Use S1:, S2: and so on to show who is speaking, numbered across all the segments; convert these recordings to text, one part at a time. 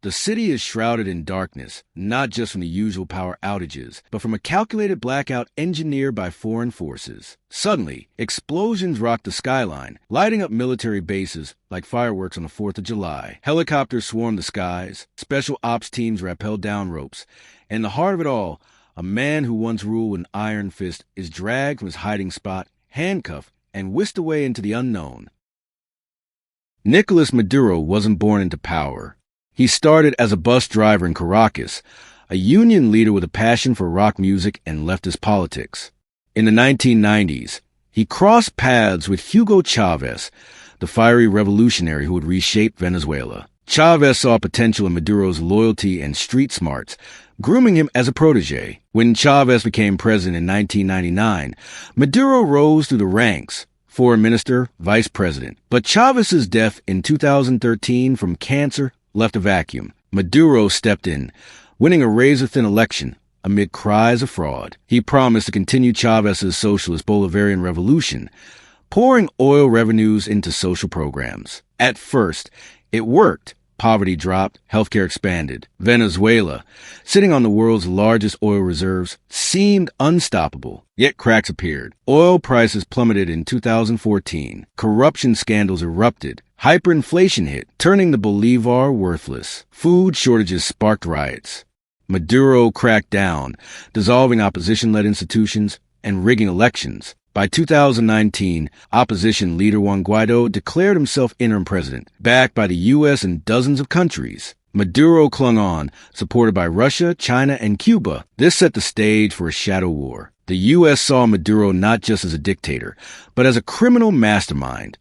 S1: The city is shrouded in darkness, not just from the usual power outages, but from a calculated blackout engineered by foreign forces. Suddenly, explosions rock the skyline, lighting up military bases like fireworks on the 4th of July. Helicopters swarm the skies, special ops teams rappel down ropes. In the heart of it all, a man who once ruled with an iron fist is dragged from his hiding spot, handcuffed, and whisked away into the unknown. Nicolás Maduro wasn't born into power. He started as a bus driver in Caracas, a union leader with a passion for rock music and leftist politics. In the 1990s, he crossed paths with Hugo Chavez, the fiery revolutionary who would reshape Venezuela. Chavez saw potential in Maduro's loyalty and street smarts, grooming him as a protege. When Chavez became president in 1999, Maduro rose through the ranks, foreign minister, vice president. But Chavez's death in 2013 from cancer left a vacuum. Maduro stepped in, winning a razor-thin election amid cries of fraud. He promised to continue Chavez's socialist Bolivarian revolution, pouring oil revenues into social programs. At first, it worked. Poverty dropped, healthcare expanded. Venezuela, sitting on the world's largest oil reserves, seemed unstoppable. Yet cracks appeared. Oil prices plummeted in 2014. Corruption scandals erupted. Hyperinflation hit, turning the bolivar worthless. Food shortages sparked riots. Maduro cracked down, dissolving opposition-led institutions and rigging elections. By 2019, opposition leader Juan Guaido declared himself interim president, backed by the U.S. and dozens of countries. Maduro clung on, supported by Russia, China, and Cuba. This set the stage for a shadow war. The U.S. saw Maduro not just as a dictator, but as a criminal mastermind.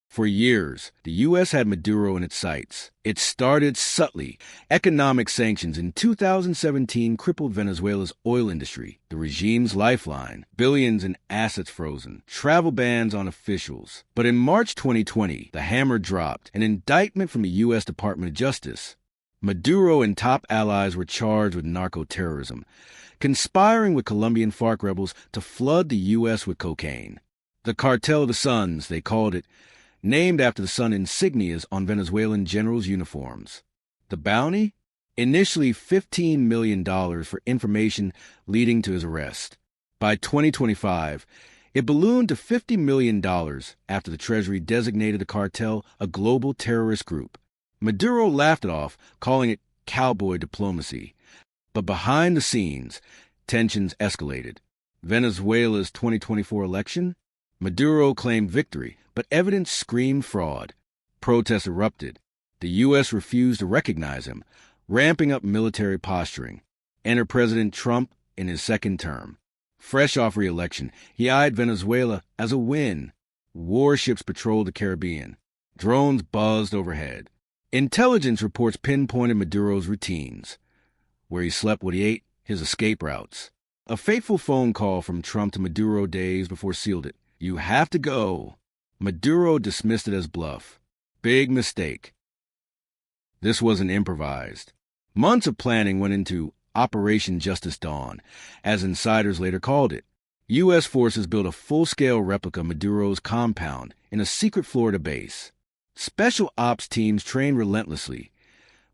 S1: For years, the U.S. had Maduro in its sights. It started subtly. Economic sanctions in 2017 crippled Venezuela's oil industry, the regime's lifeline, billions in assets frozen, travel bans on officials. But in March 2020, the hammer dropped, an indictment from the U.S. Department of Justice. Maduro and top allies were charged with narco-terrorism, conspiring with Colombian FARC rebels to flood the U.S. with cocaine. The Cartel of the Suns, they called it, named after the sun insignias on Venezuelan generals' uniforms. The bounty? Initially $15 million for information leading to his arrest. By 2025, it ballooned to $50 million after the Treasury designated the cartel a global terrorist group. Maduro laughed it off, calling it cowboy diplomacy. But behind the scenes, tensions escalated. Venezuela's 2024 election? Maduro claimed victory, but evidence screamed fraud. Protests erupted. The U.S. refused to recognize him, ramping up military posturing. Enter President Trump in his second term. Fresh off re-election, he eyed Venezuela as a win. Warships patrolled the Caribbean. Drones buzzed overhead. Intelligence reports pinpointed Maduro's routines. Where he slept, what he ate, his escape routes. A fateful phone call from Trump to Maduro days before sealed it. You have to go. Maduro dismissed it as bluff. Big mistake. This wasn't improvised. Months of planning went into Operation Justice Dawn, as insiders later called it. U.S. forces built a full-scale replica of Maduro's compound in a secret Florida base. Special ops teams trained relentlessly,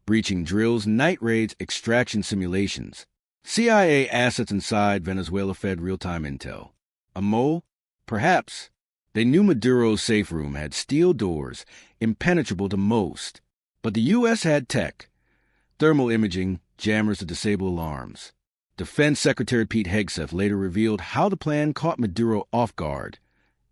S1: breaching drills, night raids, extraction simulations. CIA assets inside Venezuela fed real-time intel. A mole? Perhaps. They knew Maduro's safe room had steel doors, impenetrable to most. But the U.S. had tech. Thermal imaging, jammers to disable alarms. Defense Secretary Pete Hegseth later revealed how the plan caught Maduro off guard.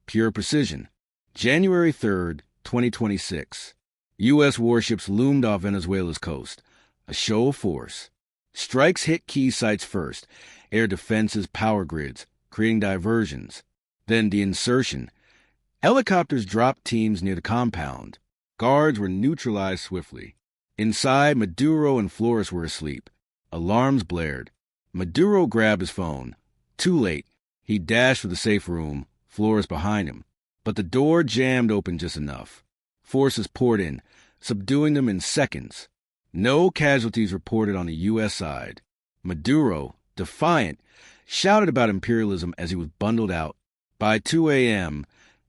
S1: Pure precision. January 3rd, 2026. U.S. warships loomed off Venezuela's coast. A show of force. Strikes hit key sites first. Air defenses, power grids, creating diversions. Then the insertion. Helicopters dropped teams near the compound. Guards were neutralized swiftly. Inside, Maduro and Flores were asleep. Alarms blared. Maduro grabbed his phone. Too late. He dashed for the safe room, Flores behind him. But the door jammed open just enough. Forces poured in, subduing them in seconds. No casualties reported on the U.S. side. Maduro, defiant, shouted about imperialism as he was bundled out. By 2 a.m.,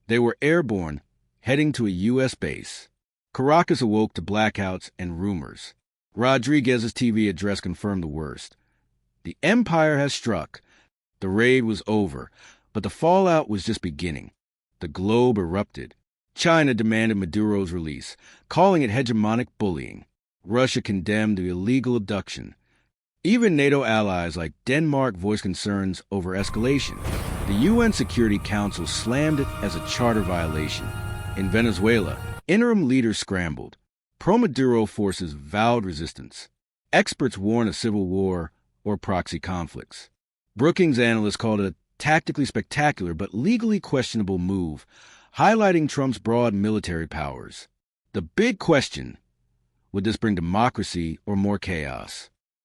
S1: they were airborne, heading to a U.S. base. Caracas awoke to blackouts and rumors. Rodriguez's TV address confirmed the worst. The empire has struck. The raid was over, but the fallout was just beginning. The globe erupted. China demanded Maduro's release, calling it hegemonic bullying. Russia condemned the illegal abduction. Even NATO allies like Denmark voiced concerns over escalation. The UN Security Council slammed it as a charter violation. In Venezuela, interim leaders scrambled. Pro-Maduro forces vowed resistance. Experts warn of civil war or proxy conflicts. Brookings analysts called it a tactically spectacular but legally questionable move, highlighting Trump's broad military powers. The big question: would this bring democracy or more chaos?